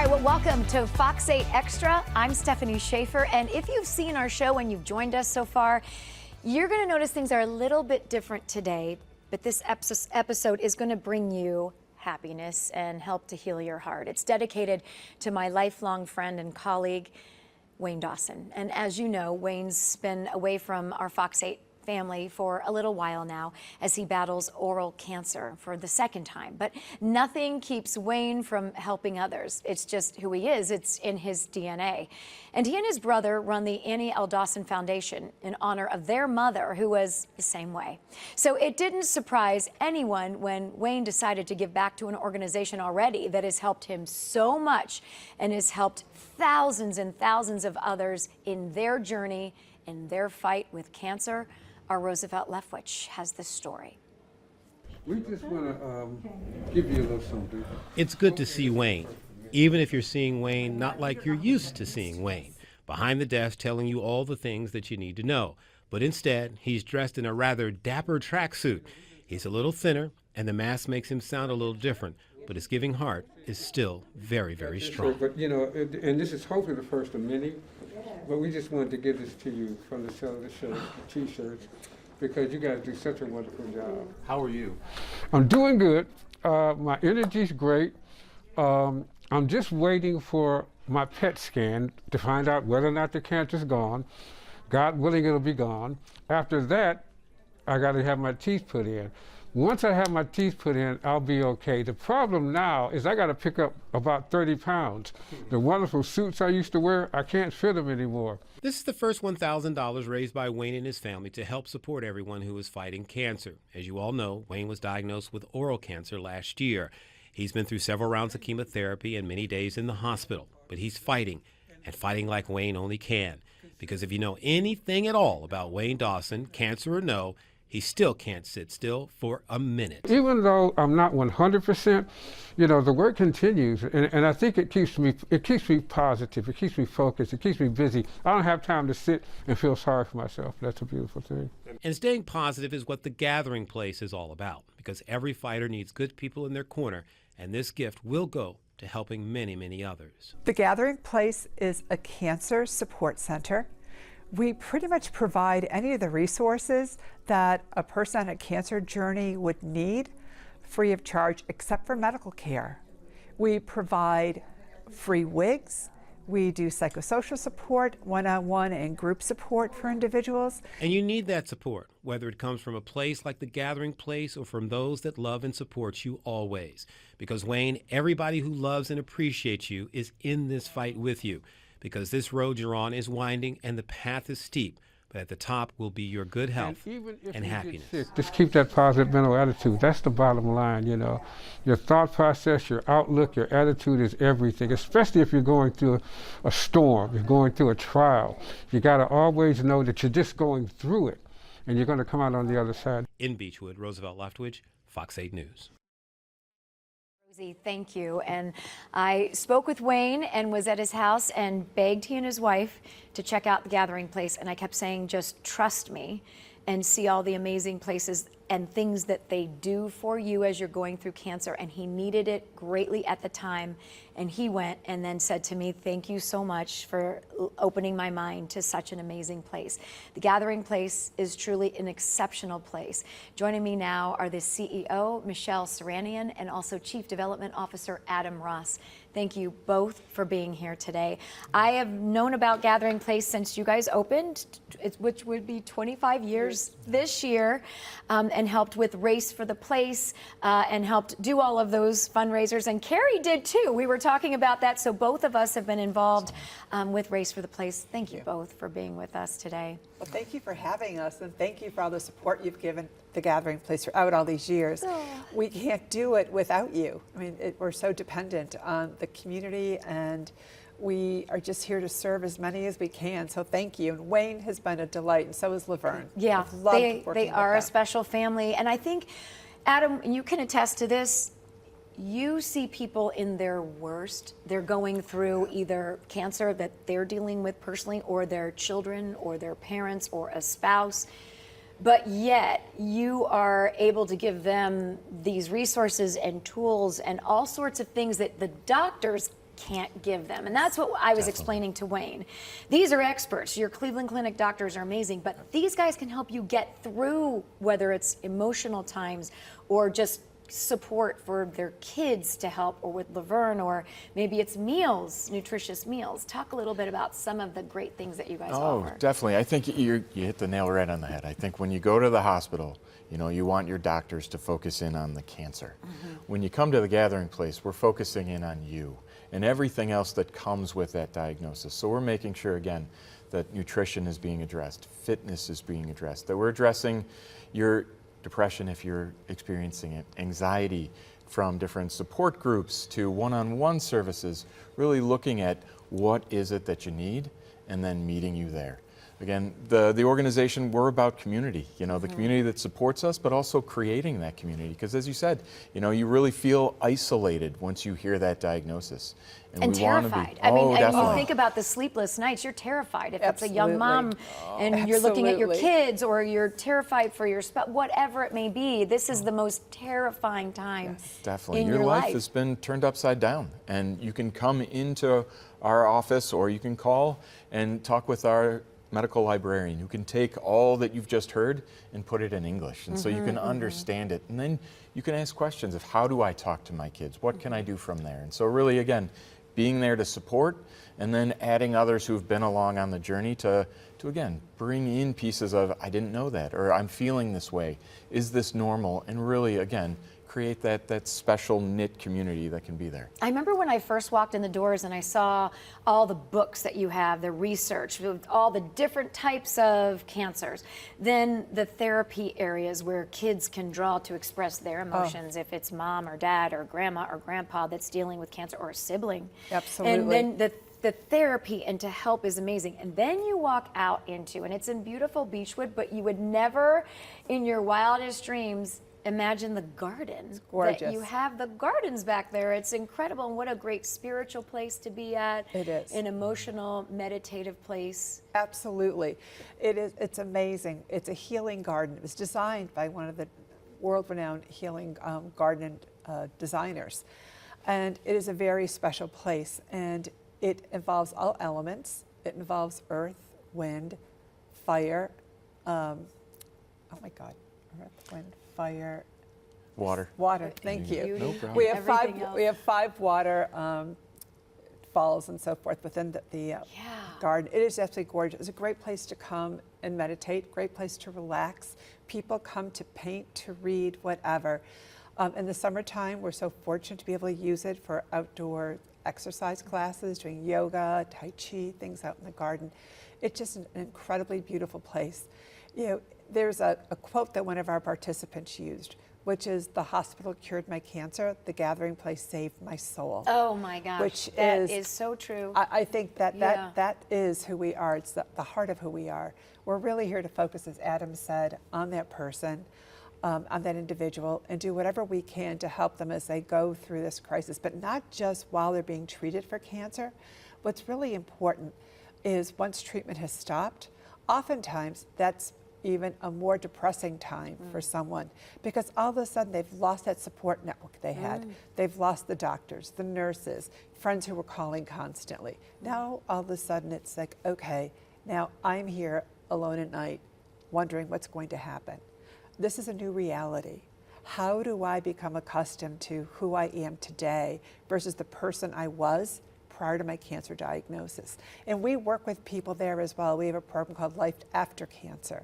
right, well, welcome to Fox 8 Extra. I'm Stefani Schaefer, and if you've seen our show and you've joined us so far, you're going to notice things are a little bit different today, but this episode is going to bring you happiness and help to heal your heart. It's dedicated to my lifelong friend and colleague, Wayne Dawson. And as you know, Wayne's been away from our Fox 8 family for a little while now as he battles oral cancer for the second time. But nothing keeps Wayne from helping others. It's just who he is. It's in his DNA. And he and his brother run the Annie L. Dawson Foundation in honor of their mother, who was the same way. So it didn't surprise anyone when Wayne decided to give back to an organization already that has helped him so much and has helped thousands and thousands of others in their journey, in their fight with cancer. Our Roosevelt Leftwich has this story. We just want to give you a little something. It's good to see Wayne, even if you're seeing Wayne not like you're used to seeing Wayne, behind the desk telling you all the things that you need to know. But instead, he's dressed in a rather dapper tracksuit. He's a little thinner, and the mask makes him sound a little different, but his giving heart is still very, very strong. But, you know, and this is hopefully the first of many, but we just wanted to give this to you from the sale of the shirts, the T-shirts, because you guys do such a wonderful job. How are you? I'm doing good. My energy's great. I'm just waiting for my PET scan to find out whether or not the cancer's gone. God willing, it'll be gone. After that, I got to have my teeth put in. Once I have my teeth put in, I'll be okay. The problem now is I got to pick up about 30 pounds. The wonderful suits I used to wear, I can't fit them anymore. This is the first $1,000 raised by Wayne and his family to help support everyone who is fighting cancer. As you all know, Wayne was diagnosed with oral cancer last year. He's been through several rounds of chemotherapy and many days in the hospital, but he's fighting, and fighting like Wayne only can. Because if you know anything at all about Wayne Dawson, cancer or no, he still can't sit still for a minute. Even though I'm not 100%, you know, the work continues, and I think it keeps me positive, it keeps me focused, it keeps me busy. I don't have time to sit and feel sorry for myself. That's a beautiful thing. And staying positive is what the Gathering Place is all about, because every fighter needs good people in their corner, and this gift will go to helping many, many others. The Gathering Place is a cancer support center. We pretty much provide any of the resources that a person on a cancer journey would need free of charge, except for medical care. We provide free wigs. We do psychosocial support, one-on-one and group support for individuals. And you need that support, whether it comes from a place like the Gathering Place or from those that love and support you always. Because Wayne, everybody who loves and appreciates you is in this fight with you. Because this road you're on is winding and the path is steep, but at the top will be your good health and happiness. Just keep that positive mental attitude. That's the bottom line, you know. Your thought process, your outlook, your attitude is everything, especially if you're going through a storm, you're going through a trial. You got to always know that you're just going through it, and you're going to come out on the other side. In Beechwood, Roosevelt Leftwich, Fox 8 News. Thank you. And I spoke with Wayne and was at his house and begged he and his wife to check out the Gathering Place. And I kept saying, just trust me and see all the amazing places and things that they do for you as you're going through cancer. And he needed it greatly at the time. And he went and then said to me, thank you so much for opening my mind to such an amazing place. The Gathering Place is truly an exceptional place. Joining me now are the CEO, Michelle Saranian, and also Chief Development Officer, Adam Ross. Thank you both for being here today. I have known about Gathering Place since you guys opened, which would be 25 years this year, and helped with Race for the Place and helped do all of those fundraisers. And Carrie did too. We were talking about that. So both of us have been involved with Race for the Place. Thank you both for being with us today. Well, thank you for having us, and thank you for all the support you've given the Gathering Place throughout all these years. Oh. We can't do it without you. I mean, we're so dependent on the community, and we are just here to serve as many as we can. So thank you. And Wayne has been a delight, and so is Laverne. Yeah, they are a special family. And I think, Adam, you can attest to this. You see people in their worst. They're going through either cancer that they're dealing with personally, or their children, or their parents, or a spouse. But yet you are able to give them these resources and tools and all sorts of things that the doctors can't give them. And that's what I was explaining to Wayne. These are experts. Your Cleveland Clinic doctors are amazing, but these guys can help you get through whether it's emotional times or just support for their kids to help, or with Laverne, or maybe it's meals, nutritious meals. Talk a little bit about some of the great things that you guys offer. Oh, definitely. I think you hit the nail right on the head. I think when you go to the hospital, you know, you want your doctors to focus in on the cancer. When you come to the gathering place, we're focusing in on you and everything else that comes with that diagnosis. So we're making sure, again, that nutrition is being addressed, fitness is being addressed, that we're addressing your depression if you're experiencing it, anxiety, from different support groups to one-on-one services, really looking at what is it that you need and then meeting you there. Again, the organization, we're about community, you know, the community that supports us, but also creating that community. Because as you said, you know, you really feel isolated once you hear that diagnosis. And we wanna terrified. be, I mean, and definitely. you think about the sleepless nights, you're terrified. If it's a young Absolutely. mom and you're looking at your Absolutely. kids, or you're terrified for your spouse, whatever it may be, this is the most terrifying time Definitely. in Your your life has been turned upside down, and you can come into our office or you can call and talk with our medical librarian who can take all that you've just heard and put it in English. And so you can understand it. And then you can ask questions of, how do I talk to my kids? What can I do from there? And so really, again, being there to support, and then adding others who've been along on the journey to again, bring in pieces of, I didn't know that, or I'm feeling this way. Is this normal? And really, again, create that special knit community that can be there. I remember when I first walked in the doors and I saw all the books that you have, the research, with all the different types of cancers, then the therapy areas where kids can draw to express their emotions, if it's mom or dad or grandma or grandpa that's dealing with cancer, or a sibling. Absolutely. And then the therapy and to help is amazing. And then you walk out into, and it's in beautiful Beechwood, but you would never in your wildest dreams imagine the garden. gorgeous. That you have the gardens back there. It's incredible, and what a great spiritual place to be at. It is. An emotional, meditative place. Absolutely. It is. It's amazing. It's a healing garden. It was designed by one of the world-renowned healing garden designers. And it is a very special place. And it involves all elements. It involves earth, wind, fire. Oh my God. Earth, wind, fire. Water. Water. Thank you. Beauty. No problem. We have Everything else. we have 5 water falls and so forth within the garden. It is absolutely gorgeous. It's a great place to come and meditate, great place to relax. People come to paint, to read, whatever. In the summertime, we're so fortunate to be able to use it for outdoor exercise classes, doing yoga, tai chi, things out in the garden. It's just an incredibly beautiful place. You know, there's a quote that one of our participants used, which is, "The hospital cured my cancer, the gathering place saved my soul." Oh my gosh, Which that is- is so true. I think that, Yeah. that is who we are. It's the heart of who we are. We're really here to focus, as Adam said, on that person, on that individual, and do whatever we can to help them as they go through this crisis, but not just while they're being treated for cancer. What's really important is once treatment has stopped, oftentimes that's even a more depressing time for someone, because all of a sudden they've lost that support network they had. They've lost the doctors, the nurses, friends who were calling constantly. Now all of a sudden it's like, okay, now I'm here alone at night wondering what's going to happen. This is a new reality. How do I become accustomed to who I am today versus the person I was prior to my cancer diagnosis? And we work with people there as well. We have a program called Life After Cancer,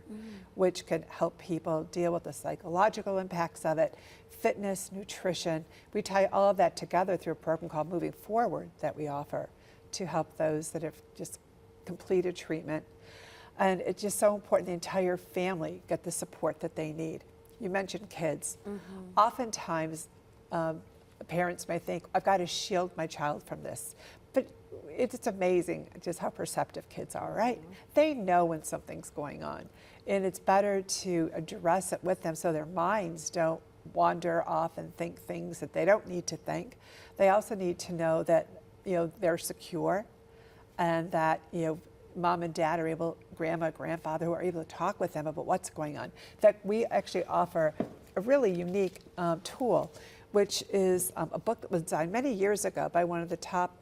which can help people deal with the psychological impacts of it, fitness, nutrition. We tie all of that together through a program called Moving Forward that we offer to help those that have just completed treatment. And it's just so important the entire family get the support that they need. You mentioned kids. Oftentimes, parents may think, I've got to shield my child from this. But it's amazing just how perceptive kids are, right? They know when something's going on. And it's better to address it with them so their minds don't wander off and think things that they don't need to think. They also need to know that, you know, they're secure, and that, you know, mom and dad are able, grandma, grandfather, who are able to talk with them about what's going on. In fact, we actually offer a really unique tool, which is a book that was designed many years ago by one of the top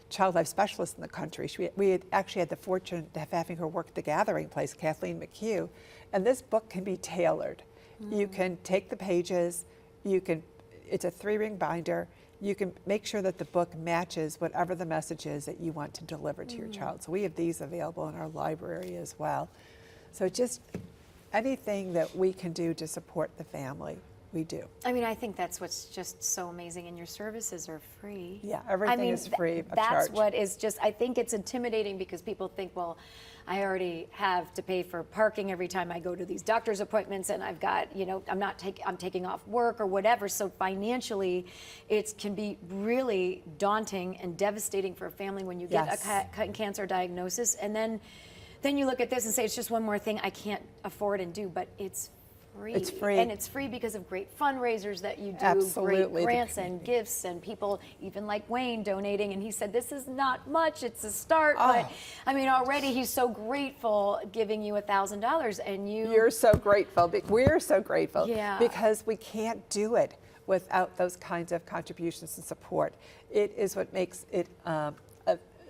child life specialists in the country. We had actually had the fortune of having her work at the Gathering Place, Kathleen McHugh, and this book can be tailored. You can take the pages, it's a 3-ring binder, you can make sure that the book matches whatever the message is that you want to deliver to your child. So we have these available in our library as well. So just anything that we can do to support the family, we do. I mean, I think that's what's just so amazing, and your services are free. Yeah, everything is free of charge. That's what is just, I think it's intimidating because people think, well, I already have to pay for parking every time I go to these doctor's appointments, and I've got, you know, I'm taking off work or whatever. So financially, it can be really daunting and devastating for a family when you get a cancer diagnosis, and then you look at this and say, it's just one more thing I can't afford and do, but it's free. It's free. And it's free because of great fundraisers that you do, Absolutely. great grants and gifts, and people, even like Wayne, donating. And he said, this is not much, it's a start. But I mean, already he's so grateful giving you $1,000, and You're so grateful. We're so grateful. Yeah. Because we can't do it without those kinds of contributions and support. It is what makes it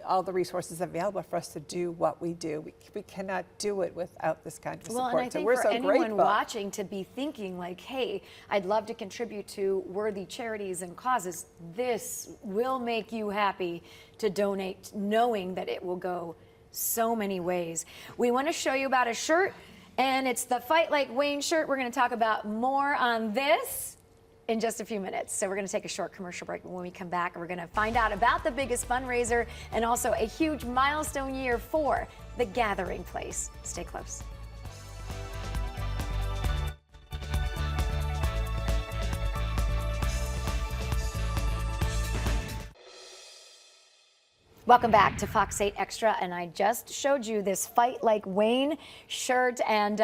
all the resources available for us to do what we do. We cannot do it without this kind of support. Well, and I think so we're for so anyone grateful. watching to be thinking like, hey, I'd love to contribute to worthy charities and causes, this will make you happy to donate, knowing that it will go so many ways. We want to show you about a shirt, and it's the Fight Like Wayne shirt. We're going to talk about more on this in just a few minutes. So we're going to take a short commercial break. When we come back, we're going to find out about the biggest fundraiser and also a huge milestone year for the Gathering Place. Stay close. Welcome back to Fox 8 Extra, and I just showed you this Fight Like Wayne shirt, and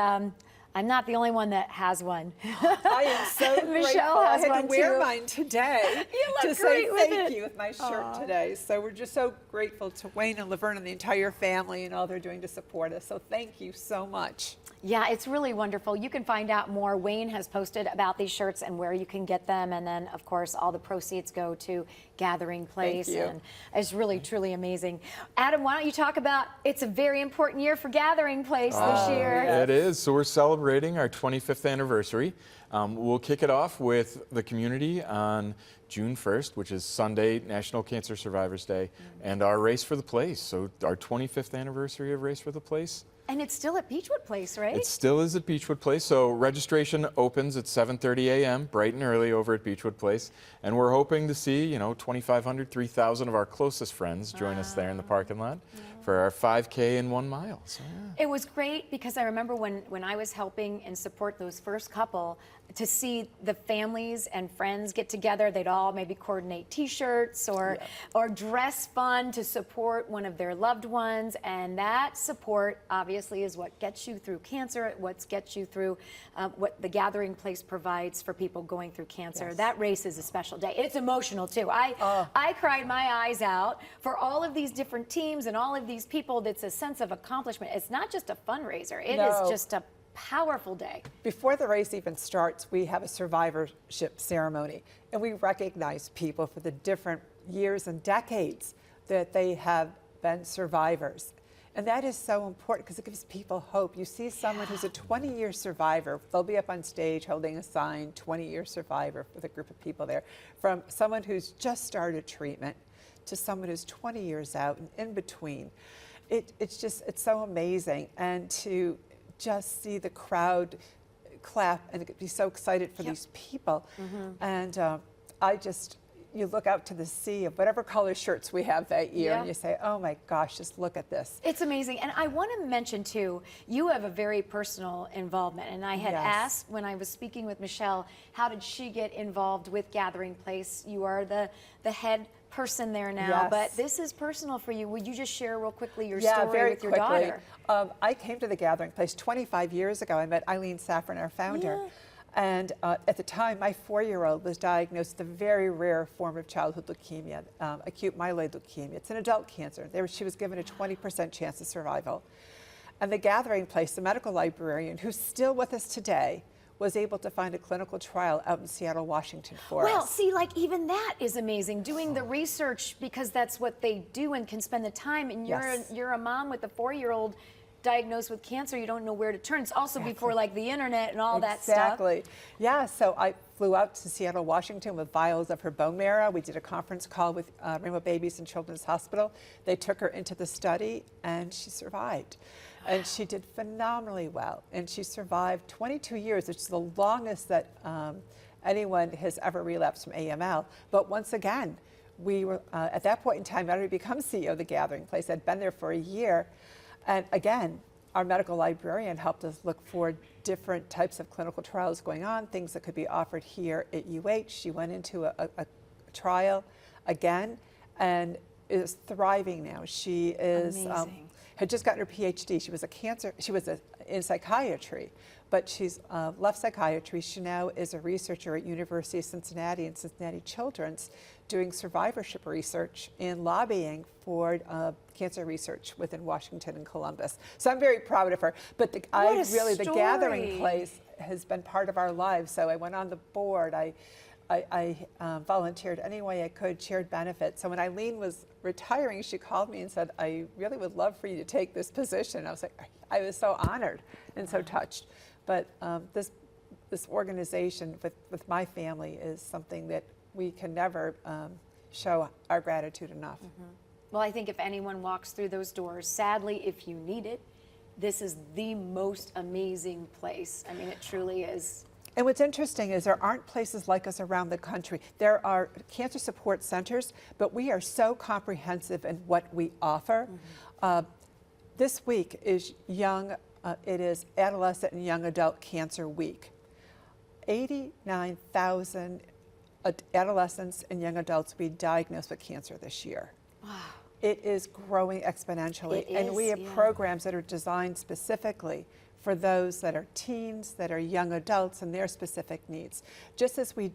I'm not the only one that has one. I am so Michelle grateful. has I had one to wear too. mine today You to look say great with thank it. you with my shirt today. So we're just so grateful to Wayne and Laverne and the entire family and all they're doing to support us. So thank you so much. Yeah, it's really wonderful. You can find out more. Wayne has posted about these shirts and where you can get them. And then, of course, all the proceeds go to Gathering Place. Thank you. And it's really, truly amazing. Adam, why don't you talk about, it's a very important year for Gathering Place this year. It is. So we're celebrating our 25th anniversary. We'll kick it off with the community on June 1st, which is Sunday, National Cancer Survivors Day, and our Race for the Place. So our 25th anniversary of Race for the Place. And it's still at Beechwood Place, right? It still is at Beechwood Place. So registration opens at 7:30 a.m., bright and early over at Beechwood Place. And we're hoping to see, 2,500, 3,000 of our closest friends join us there in the parking lot for our 5K and 1 mile. So, yeah. It was great because I remember when I was helping and support those first couple, to see the families and friends get together. They'd all maybe coordinate T-shirts or dress fun to support one of their loved ones, and that support obviously is what gets you through cancer, what gets you through what the Gathering Place provides for people going through cancer. Yes. That race is a special day. It's emotional too. I cried my eyes out for all of these different teams and all of these people. That's a sense of accomplishment. It's not just a fundraiser. It is just a powerful day. Before the race even starts, we have a survivorship ceremony, and we recognize people for the different years and decades that they have been survivors. And that is so important because it gives people hope. You see someone who's a 20-year survivor, they'll be up on stage holding a sign, 20-year survivor, with a group of people there, from someone who's just started treatment to someone who's 20 years out and in between. It's so amazing. And to just see the crowd clap and be so excited for these people. And you look out to the sea of whatever color shirts we have that year and you say, oh my gosh, just look at this. It's amazing. And I want to mention too, you have a very personal involvement. And I had asked when I was speaking with Michelle, how did she get involved with Gathering Place? You are the head person there now, but this is personal for you. Would you just share real quickly your story with your daughter? I came to the Gathering Place 25 years ago. I met Eileen Schaefer, our founder. And at the time, my 4-year-old was diagnosed with a very rare form of childhood leukemia, acute myeloid leukemia. It's an adult cancer. She was given a 20% chance of survival. And the Gathering Place, the medical librarian, who's still with us today, was able to find a clinical trial out in Seattle, Washington for Well, us. see, like even that is amazing. Doing the research because that's what they do and can spend the time. And Yes. you're a mom with a 4-year-old diagnosed with cancer. You don't know where to turn. It's also before like the internet and all that stuff. Exactly. Yeah, so I flew out to Seattle, Washington with vials of her bone marrow. We did a conference call with Rainbow Babies and Children's Hospital. They took her into the study and she survived. And she did phenomenally well. And she survived 22 years, which is the longest that anyone has ever relapsed from AML. But once again, we were, at that point in time, I'd already become CEO of the Gathering Place. I'd been there for a year. And again, our medical librarian helped us look for different types of clinical trials going on, things that could be offered here at UH. She went into a trial again and is thriving now. She is had just gotten her PhD. She was in psychiatry, but she's left psychiatry. She now is a researcher at University of Cincinnati and Cincinnati Children's, doing survivorship research and lobbying for cancer research within Washington and Columbus. So I'm very proud of her. But the Gathering Place has been part of our lives. So I went on the board. I volunteered any way I could, shared benefits. So when Eileen was retiring, she called me and said, I really would love for you to take this position. I was like, I was so honored and so touched. But this organization with my family is something that we can never show our gratitude enough. Well, I think if anyone walks through those doors, sadly, if you need it, this is the most amazing place. I mean, it truly is. And what's interesting is there aren't places like us around the country. There are cancer support centers, but we are so comprehensive in what we offer. This week is it is Adolescent and Young Adult Cancer Week. 89,000 adolescents and young adults will be diagnosed with cancer this year. Wow. It is growing exponentially. And we have programs that are designed specifically for those that are teens, that are young adults, and their specific needs. Just as we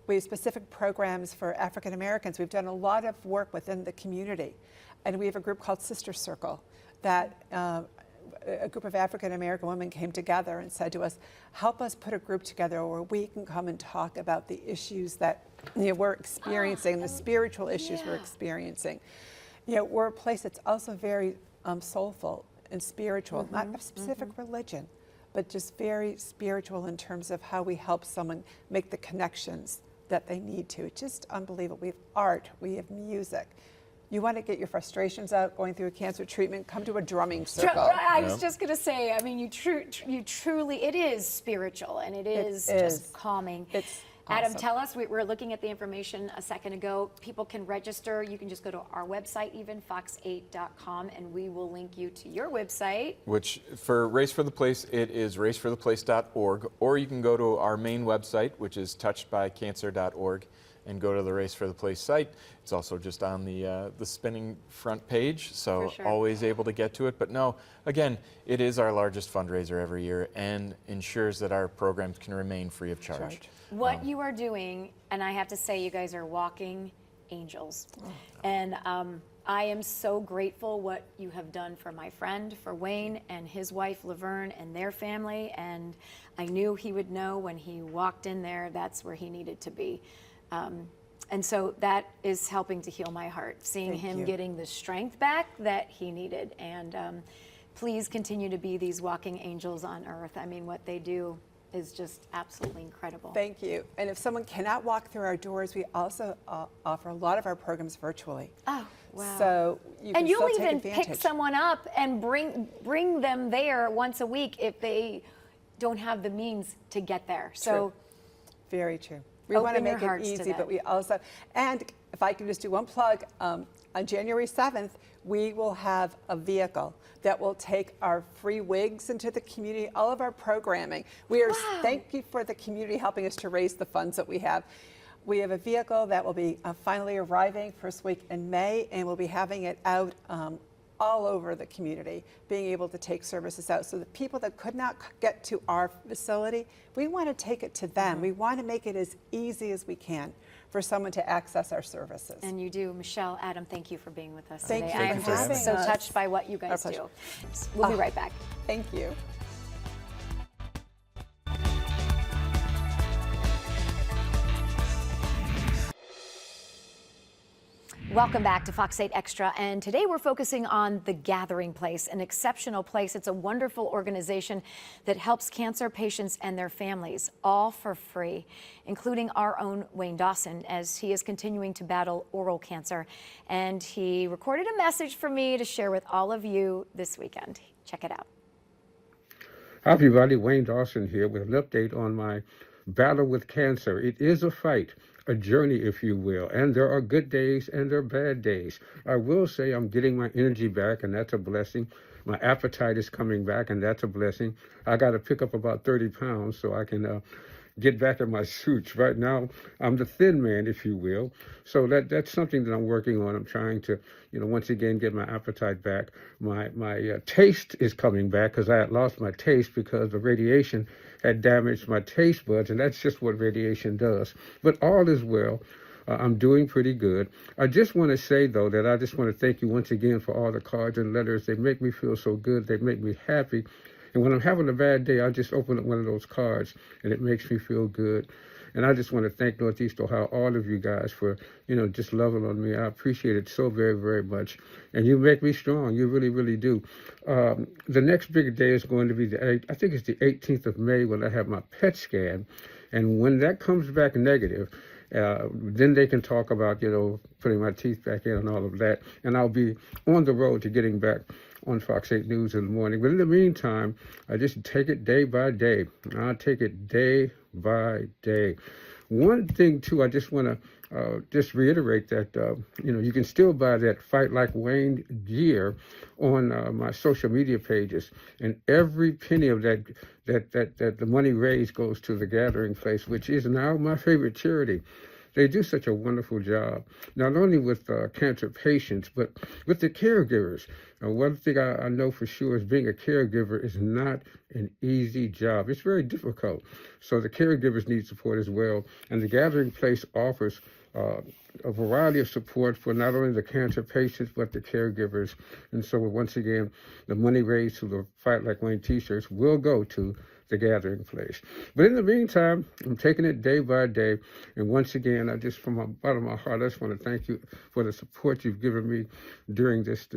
have specific programs for African Americans. We've done a lot of work within the community. And we have a group called Sister Circle that a group of African American women came together and said to us, help us put a group together where we can come and talk about the issues that we're experiencing, the spiritual issues we're experiencing. We're a place that's also very soulful and spiritual, not a specific religion, but just very spiritual in terms of how we help someone make the connections that they need to. It's just unbelievable. We have art, we have music. You want to get your frustrations out going through a cancer treatment, come to a drumming circle. I was just going to say, I mean, you truly, it is spiritual and it is just calming. It's Adam, awesome. tell us, we were looking at the information a second ago. People can register. You can just go to our website, even fox8.com, and we will link you to your website. Which, for Race for the Place, it is racefortheplace.org, or you can go to our main website, which is touchedbycancer.org, and go to the Race for the Place site. It's also just on the spinning front page, so always able to get to it. But no, again, it is our largest fundraiser every year and ensures that our programs can remain free of charge. What you are doing, and I have to say, you guys are walking angels. And I am so grateful what you have done for my friend, for Wayne and his wife Laverne and their family. And I knew he would know when he walked in there, that's where he needed to be. And so that is helping to heal my heart, seeing him getting the strength back that he needed. And please continue to be these walking angels on earth. I mean, what they do is just absolutely incredible. Thank you. And if someone cannot walk through our doors, we also offer a lot of our programs virtually. Oh, wow. So you can you'll still take even advantage. pick someone up and bring them there once a week if they don't have the means to get there. So very true. We want to make it easy, but we also, and if I can just do one plug, on January 7th, we will have a vehicle that will take our free wigs into the community, all of our programming. We are, thank you for the community helping us to raise the funds that we have. We have a vehicle that will be finally arriving first week in May, and we'll be having it out all over the community, being able to take services out. So the people that could not get to our facility, we want to take it to them. We want to make it as easy as we can for someone to access our services. And you do. Michelle, Adam, thank you for being with us Thank today. you I am for having just so us. touched by what you guys do. We'll be right back. Thank you. Welcome back to Fox 8 Extra, and today we're focusing on The Gathering Place, an exceptional place. It's a wonderful organization that helps cancer patients and their families, all for free, including our own Wayne Dawson, as he is continuing to battle oral cancer. And he recorded a message for me to share with all of you this weekend. Check it out. Hi everybody, Wayne Dawson here with an update on my battle with cancer. It is a fight, a journey, if you will, and there are good days and there are bad days. I will say I'm getting my energy back, and that's a blessing. My appetite is coming back, and that's a blessing. I got to pick up about 30 pounds so I can get back in my suits. Right now, I'm the thin man, if you will. So that's something that I'm working on. I'm trying to, once again, get my appetite back. My taste is coming back, because I had lost my taste because the radiation had damaged my taste buds, and that's just what radiation does. But all is well. I'm doing pretty good. I just want to say, though, that I just want to thank you once again for all the cards and letters. They make me feel so good. They make me happy. And when I'm having a bad day, I just open up one of those cards, and it makes me feel good. And I just want to thank Northeast Ohio, all of you guys, for, just loving on me. I appreciate it so very, very much. And you make me strong. You really, really do. The next big day is going to be I think it's the 18th of May, when I have my PET scan. And when that comes back negative, then they can talk about, putting my teeth back in and all of that. And I'll be on the road to getting back on Fox 8 News in the morning. But in the meantime, I just take it day by day. I take it day by day. One thing, too, I just want to just reiterate that, you can still buy that Fight Like Wayne gear on my social media pages. And every penny of that the money raised goes to The Gathering Place, which is now my favorite charity. They do such a wonderful job, not only with cancer patients, but with the caregivers. One thing I know for sure is being a caregiver is not an easy job. It's very difficult. So the caregivers need support as well. And The Gathering Place offers a variety of support for not only the cancer patients, but the caregivers. And so once again, the money raised through the Fight Like Wayne t-shirts will go to The Gathering Place. But in the meantime, I'm taking it day by day. And once again, from the bottom of my heart, I just want to thank you for the support you've given me during this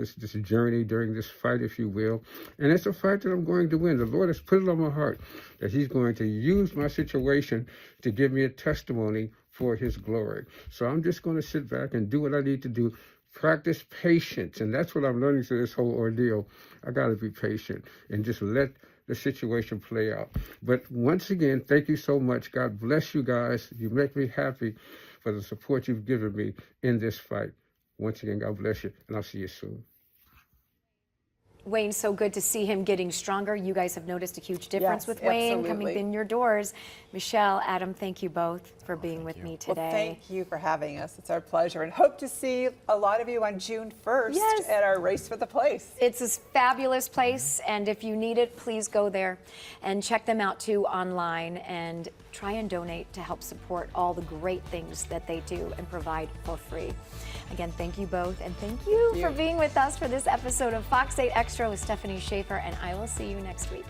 journey, during this fight, if you will. And it's a fight that I'm going to win. The Lord has put it on my heart that He's going to use my situation to give me a testimony for His glory. So I'm just going to sit back and do what I need to do. Practice patience. And that's what I'm learning through this whole ordeal. I got to be patient and just let the situation play out. But once again, thank you so much. God bless you guys. You make me happy for the support you've given me in this fight. Once again, God bless you, and I'll see you soon. Wayne, so good to see him getting stronger. You guys have noticed a huge difference with Wayne coming in your doors. Michelle, Adam, thank you both for being with me today. Well, thank you for having us. It's our pleasure, and hope to see a lot of you on June 1st at our Race for the Place. It's a fabulous place, and if you need it, please go there and check them out too online, and try and donate to help support all the great things that they do and provide for free. Again, thank you both, and thank you for being with us for this episode of Fox 8 Extra with Stefani Schaefer, and I will see you next week.